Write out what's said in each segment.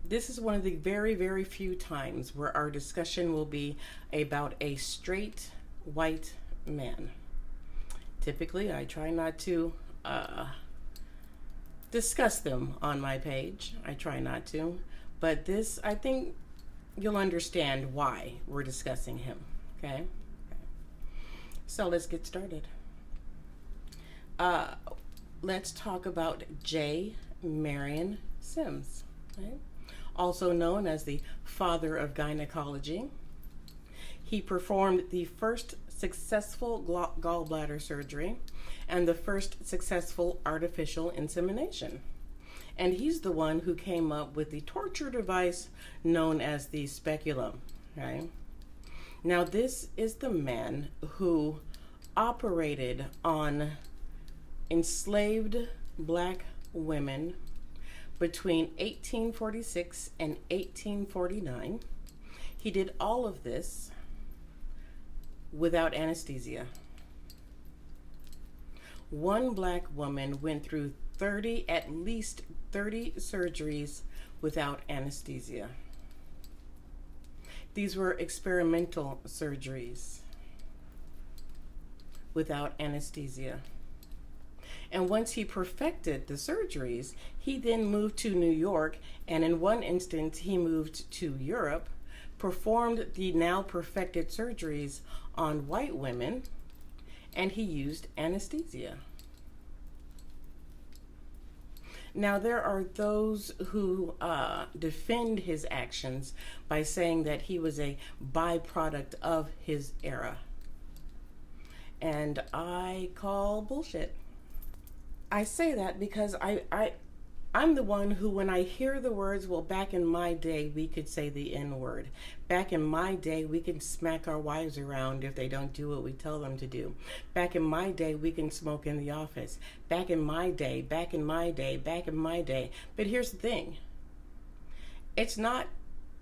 This is one of the very, very few times where our discussion will be about a straight white man. Typically, I try not to discuss them on my page. I try not to. But this, I think you'll understand why we're discussing him. Okay? So let's get started. Let's talk about J. Marion Sims, right? Also known as the father of gynecology. He performed the first successful gallbladder surgery and the first successful artificial insemination. And he's the one who came up with the torture device known as the speculum, right? Now, this is the man who operated on enslaved black women between 1846 and 1849. He did all of this without anesthesia. One black woman went through at least 30 surgeries without anesthesia. These were experimental surgeries without anesthesia. And once he perfected the surgeries, he then moved to New York, and in one instance, he moved to Europe, performed the now perfected surgeries on white women, and he used anesthesia. Now, there are those who defend his actions by saying that he was a byproduct of his era. And I call bullshit. I say that because I'm the one who, when I hear the words, well, back in my day, we could say the N word. Back in my day, we can smack our wives around if they don't do what we tell them to do. Back in my day, we can smoke in the office. Back in my day, back in my day, back in my day. But here's the thing. It's not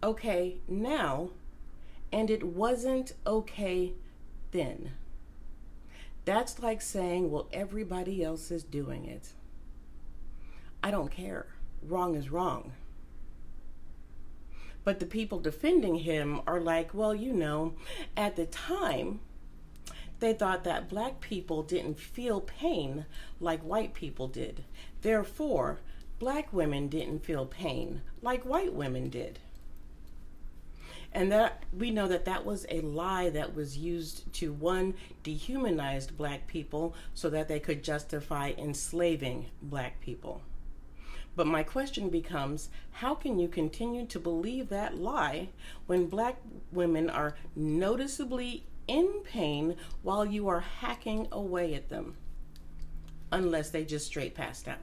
okay now, and it wasn't okay then. That's like saying, well, everybody else is doing it. I don't care. Wrong is wrong. But the people defending him are like, well, you know, at the time, they thought that black people didn't feel pain like white people did. Therefore, black women didn't feel pain like white women did. And that we know that that was a lie that was used to, one, dehumanize black people so that they could justify enslaving black people. But my question becomes, how can you continue to believe that lie when black women are noticeably in pain while you are hacking away at them? Unless they just straight passed out.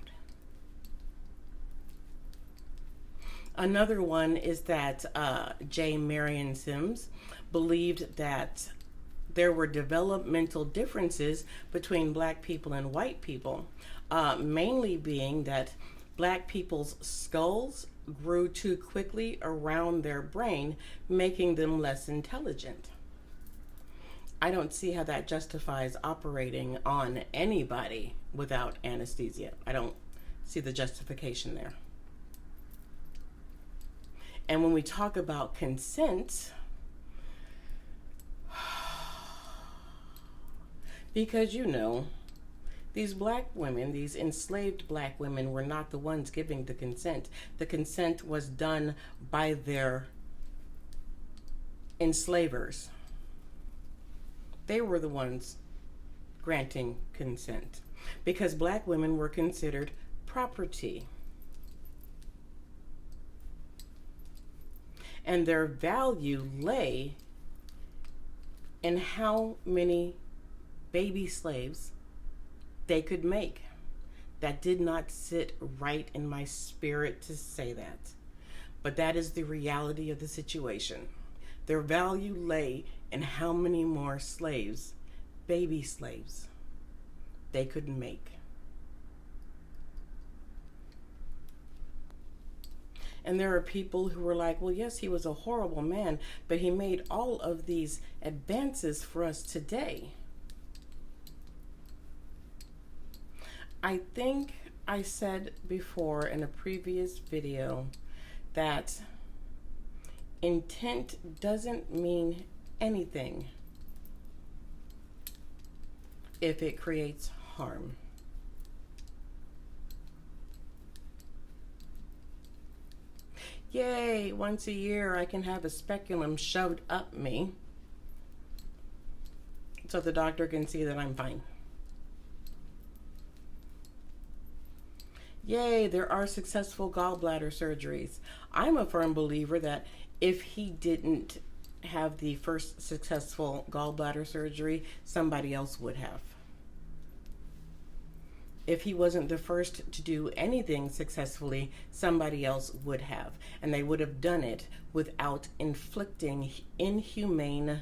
Another one is that J. Marion Sims believed that there were developmental differences between black people and white people, mainly being that black people's skulls grew too quickly around their brain, making them less intelligent. I don't see how that justifies operating on anybody without anesthesia. I don't see the justification there. And when we talk about consent, because you know, these black women, these enslaved black women, were not the ones giving the consent. The consent was done by their enslavers. They were the ones granting consent because black women were considered property. And their value lay in how many baby slaves they could make. That did not sit right in my spirit to say that. But that is the reality of the situation. Their value lay in how many more slaves, baby slaves, they could make. And there are people who were like, well, yes, he was a horrible man, but he made all of these advances for us today. I think I said before in a previous video that intent doesn't mean anything if it creates harm. Yay, once a year I can have a speculum shoved up me so the doctor can see that I'm fine. Yay, there are successful gallbladder surgeries. I'm a firm believer that if he didn't have the first successful gallbladder surgery, somebody else would have. If he wasn't the first to do anything successfully, somebody else would have. And they would have done it without inflicting inhumane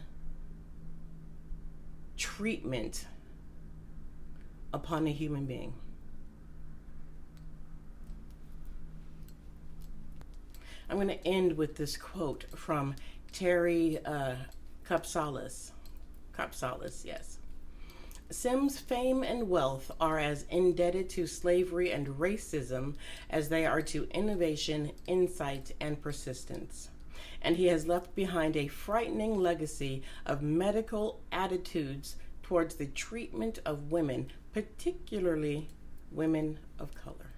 treatment upon a human being. I'm going to end with this quote from Terry Capsalis. Capsalis, yes. Sims' fame and wealth are as indebted to slavery and racism as they are to innovation, insight, and persistence. And he has left behind a frightening legacy of medical attitudes towards the treatment of women, particularly women of color.